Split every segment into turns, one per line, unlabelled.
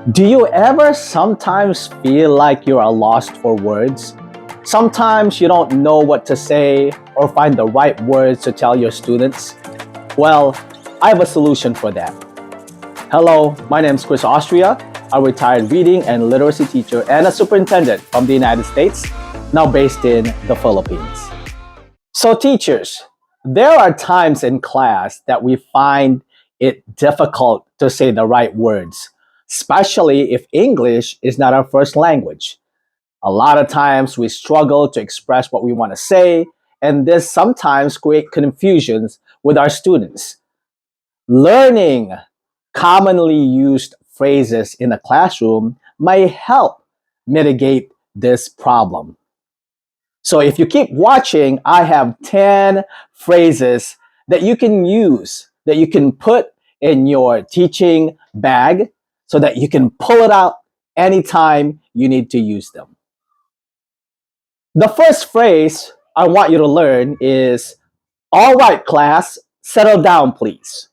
Do you ever sometimes feel like you are lost for words? Sometimes you don't know what to say or find the right words to tell your students? Well, I have a solution for that. Hello, my name is Chris Austria, a retired reading and literacy teacher and a superintendent from the United States, now based in the Philippines. So, teachers, there are times in class that we find it difficult to say the right words, especially if English is not our first language. A lot of times we struggle to express what we want to say, and this sometimes create confusions with our students. Learning commonly used phrases in the classroom may help mitigate this problem. So if you keep watching, I have 10 phrases that you can use, that you can put in your teaching bag so that you can pull it out anytime you need to use them. The first phrase I want you to learn is, all right, class, settle down, please.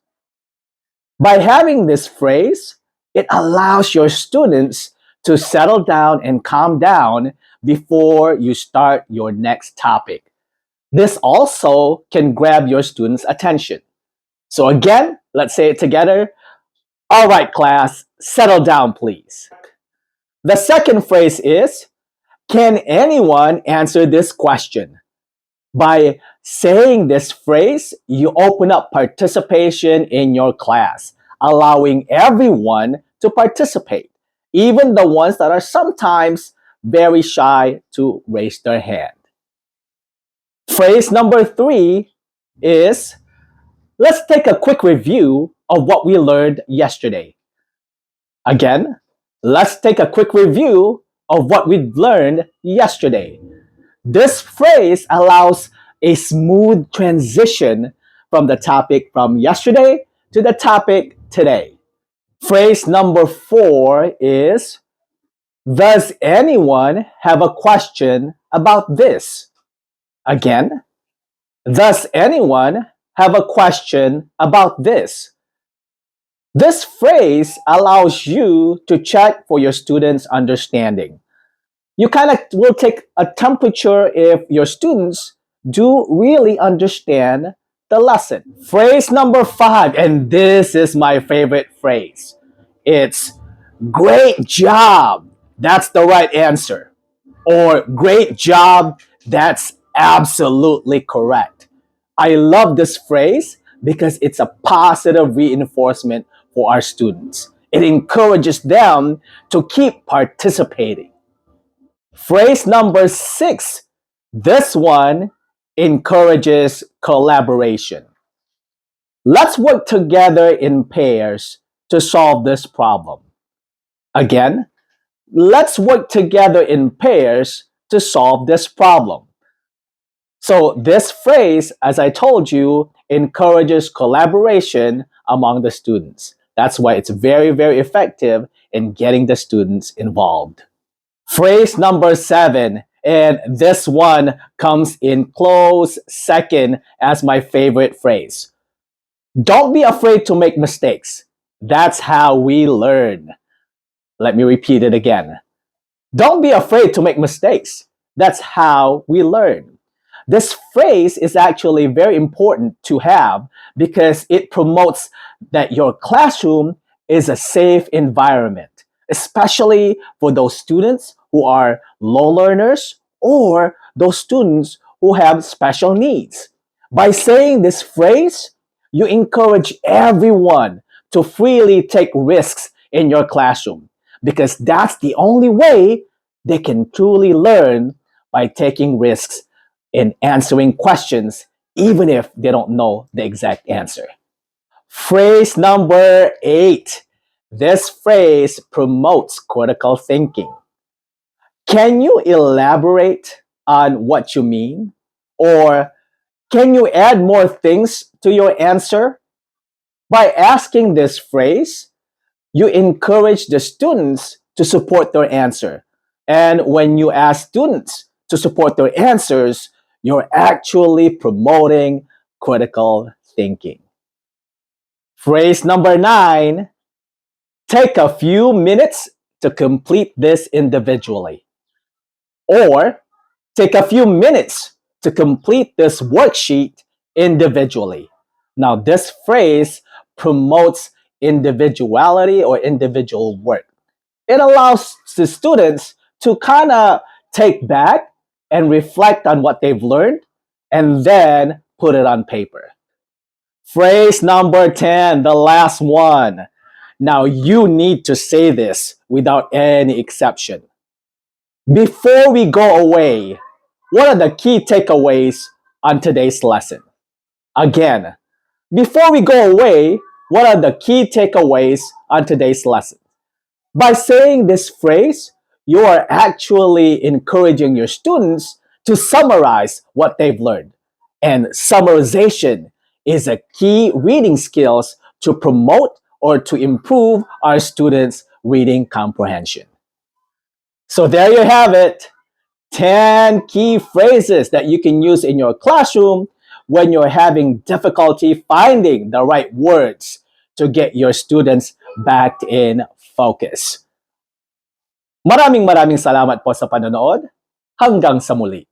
By having this phrase, it allows your students to settle down and calm down before you start your next topic. This also can grab your students' attention. So again, let's say it together. All right, class, settle down, please. The second phrase is, can anyone answer this question? By saying this phrase, you open up participation in your class, allowing everyone to participate, even the ones that are sometimes very shy to raise their hand. Phrase number three is, let's take a quick review of what we learned yesterday. Again, let's take a quick review of what we learned yesterday. This phrase allows a smooth transition from the topic from yesterday to the topic today. Phrase number four is, does anyone have a question about this? Again, does anyone have a question about this? This phrase allows you to check for your students' understanding. You kind of will take a temperature if your students do really understand the lesson. Phrase number five, and this is my favorite phrase. It's great job. That's the right answer. Or great job. That's absolutely correct. I love this phrase because it's a positive reinforcement for our students. It encourages them to keep participating. Phrase number six, this one encourages collaboration. Let's work together in pairs to solve this problem. Again, let's work together in pairs to solve this problem. So, this phrase, as I told you, encourages collaboration among the students. That's why it's very, very effective in getting the students involved. Phrase number seven, and this one comes in close second as my favorite phrase. Don't be afraid to make mistakes. That's how we learn. Let me repeat it again. Don't be afraid to make mistakes. That's how we learn. This phrase is actually very important to have because it promotes that your classroom is a safe environment, especially for those students who are low learners or those students who have special needs. By saying this phrase, you encourage everyone to freely take risks in your classroom because that's the only way they can truly learn, by taking risks in answering questions, even if they don't know the exact answer. Phrase number eight. This phrase promotes critical thinking. Can you elaborate on what you mean? Or can you add more things to your answer? By asking this phrase, you encourage the students to support their answer. And when you ask students to support their answers, you're actually promoting critical thinking. Phrase number nine, Take a few minutes to complete this individually. Or take a few minutes to complete this worksheet individually. Now, this phrase promotes individuality or individual work. It allows the students to kind of take back and reflect on what they've learned and then put it on paper. Phrase number 10, the last one. Now, you need to say this without any exception. Before we go away, what are the key takeaways on today's lesson? Again, before we go away, what are the key takeaways on today's lesson? By saying this phrase, you are actually encouraging your students to summarize what they've learned. And summarization is a key reading skills to promote or to improve our students' reading comprehension. So there you have it. 10 key phrases that you can use in your classroom when you're having difficulty finding the right words to get your students back in focus. Maraming salamat po sa panonood. Hanggang sa muli.